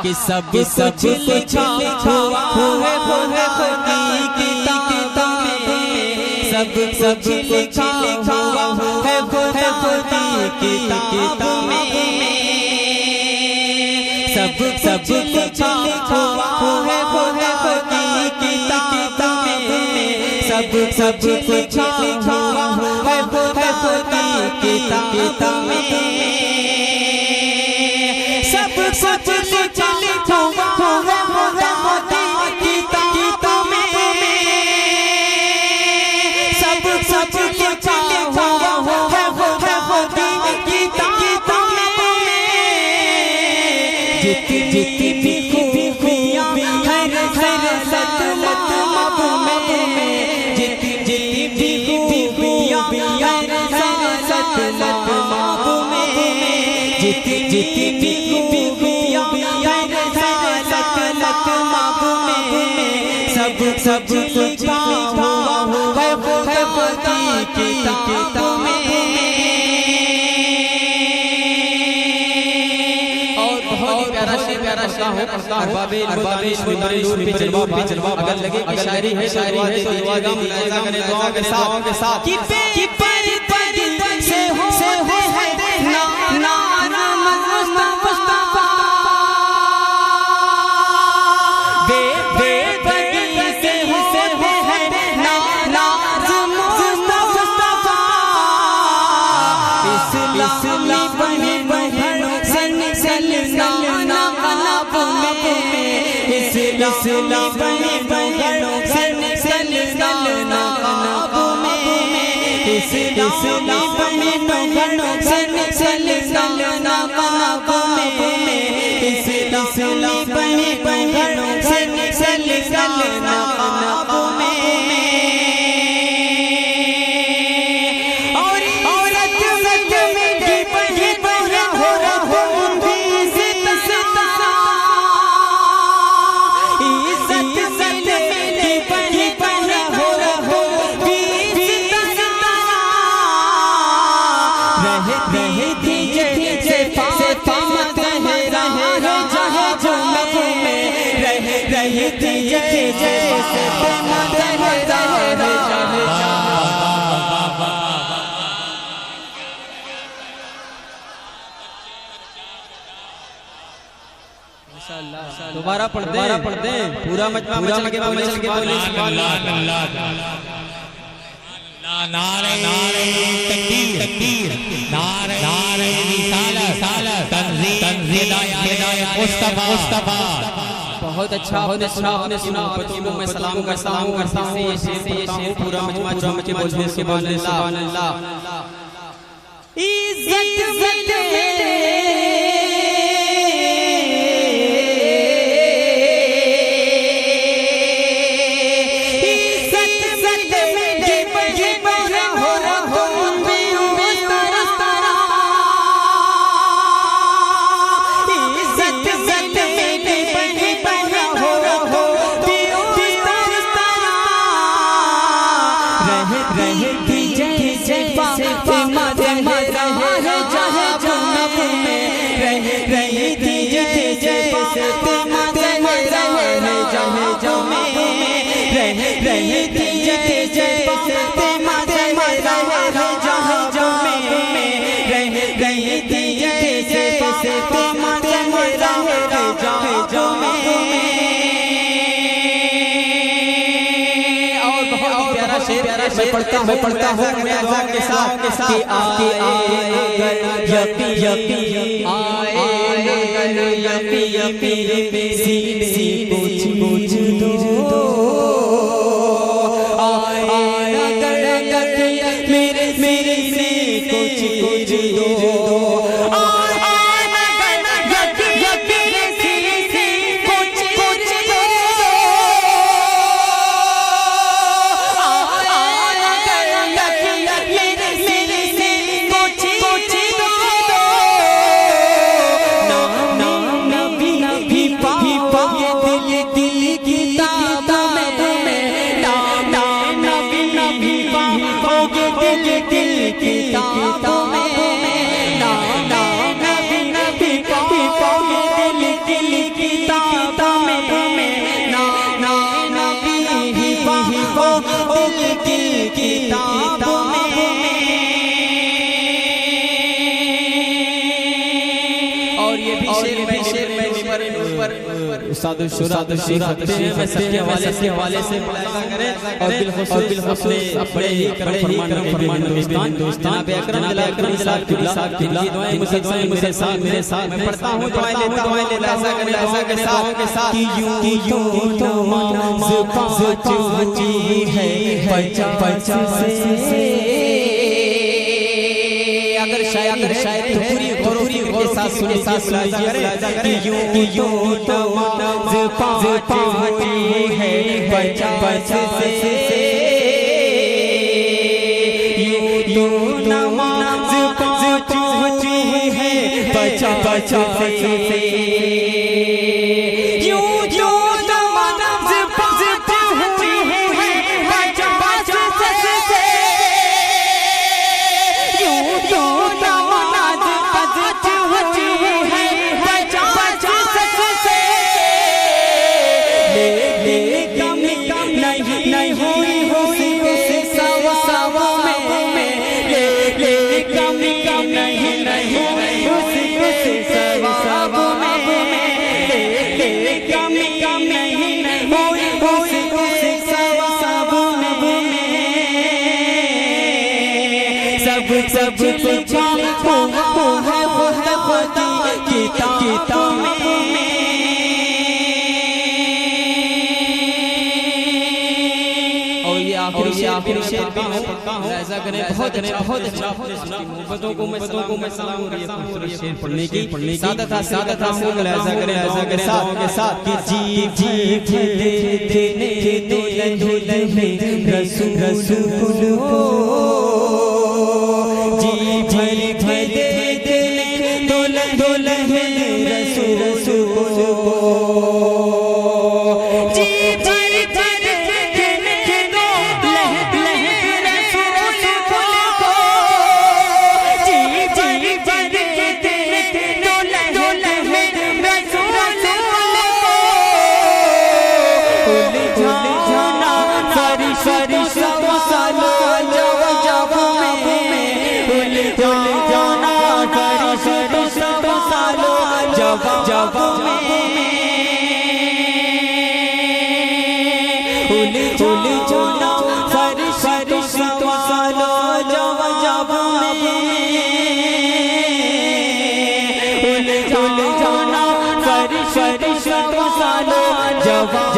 کہ سب کچھ لکھا ہوا ہے خدا کی کتاب میں، سب کچھ لکھا ہوا ہے خدا کی کتاب میں، سب کچھ لکھا ہوا ہے خدا کی کتاب میں، سب کچھ لکھا ہوا ہے خدا کی کتاب میں، سب کچھ لکھا ہوا ہے خدا کی کتاب میں، سب کچھ لکھا ہوا ہے خدا کی کتاب میں، جتنی بھی خوبیاں ہر لطمہ میں، جتنی بھی خوبیاں ہر لطمہ میں، جتنی بھی خوبیاں ہر لطمہ میں، سب لکھا ہوا ہے خدا کی کتاب میں۔ ارباب اگر لگے کہ شاعری ہے دعا گا ملاحظہ کریں دعا کے ساتھ کہ بے پر سے ہو ہے نام مصطفیٰ، بے پر سے ہو ہے نام مصطفیٰ، اسلامی بنے اسلامی بنے بغلوں سے سلسلنا قلب میں، اسلامی بنے بغلوں سے سلسلنا قلب میں، اسلامی بنے بغلوں سے سلسلنا قلب میں، رہتی جیسے فاطمہ زہرا جہاں جنت میں، رہتی جیسے فاطمہ زہرا جہاں دوبارہ پڑھ دیں پورا مجمع مچل کے بولے سبحان اللہ، نعرہ تکبیر، نعرہ رسالت، تنزیل ہدایت مصطفیٰ۔ بہت اچھا آپ نے سنا، بچوں میں سلام کرتا ہوں، یہ شیر پورا مجمع بولتے سبحان اللہ۔ عزت رہتی جیسے فاطمہ زہرا جہاں جنت میں، رہتی جیسے فاطمہ زہرا جہاں جنت میں، رہتی جیسے فاطمہ زہرا جہاں جنت میں، رہتی جیسے فاطمہ زہرا جہاں جنت میں۔ میں پڑھتا ہوں ملاحظہ کے ساتھ کہ آئے اگر یقین آئے اگر یقین سینے کچھ دو، آئے اگر یقین میرے سینے کچھ دو، کی کتاب میں اور یہ بھی شعر میں اوپر استاد الشورا کرتے ہیں میں سب کے حوالے سے اور بالخصوص بڑے ہی کرم فرمان دوستان جناب اکرم صاحب کی دعائیں میرے ساتھ میں پڑھتا ہوں دعائیں لیتا ہوں ایسا کرے دعاؤں کے ساتھ یوں نماز پہنچی ہے پچا سے اگر شاید پوری کے ساتھ سنے یوں نماز پہنچی ہے پچا سے یوں نماز پہنچی ہے پچا سے سب لکھا ہوا ہے خدا کی کتاب میں اور یہ آخری شعر پڑھتا ہوں ایسا کریں بہت اچھا محبتوں کو میں سلام اور یہ خوبصورت شعر پڑھنے کی سعادت حاصل ایسا کریں دعاؤں کے ساتھ کہ جی دینے دلہن رسول کو جواب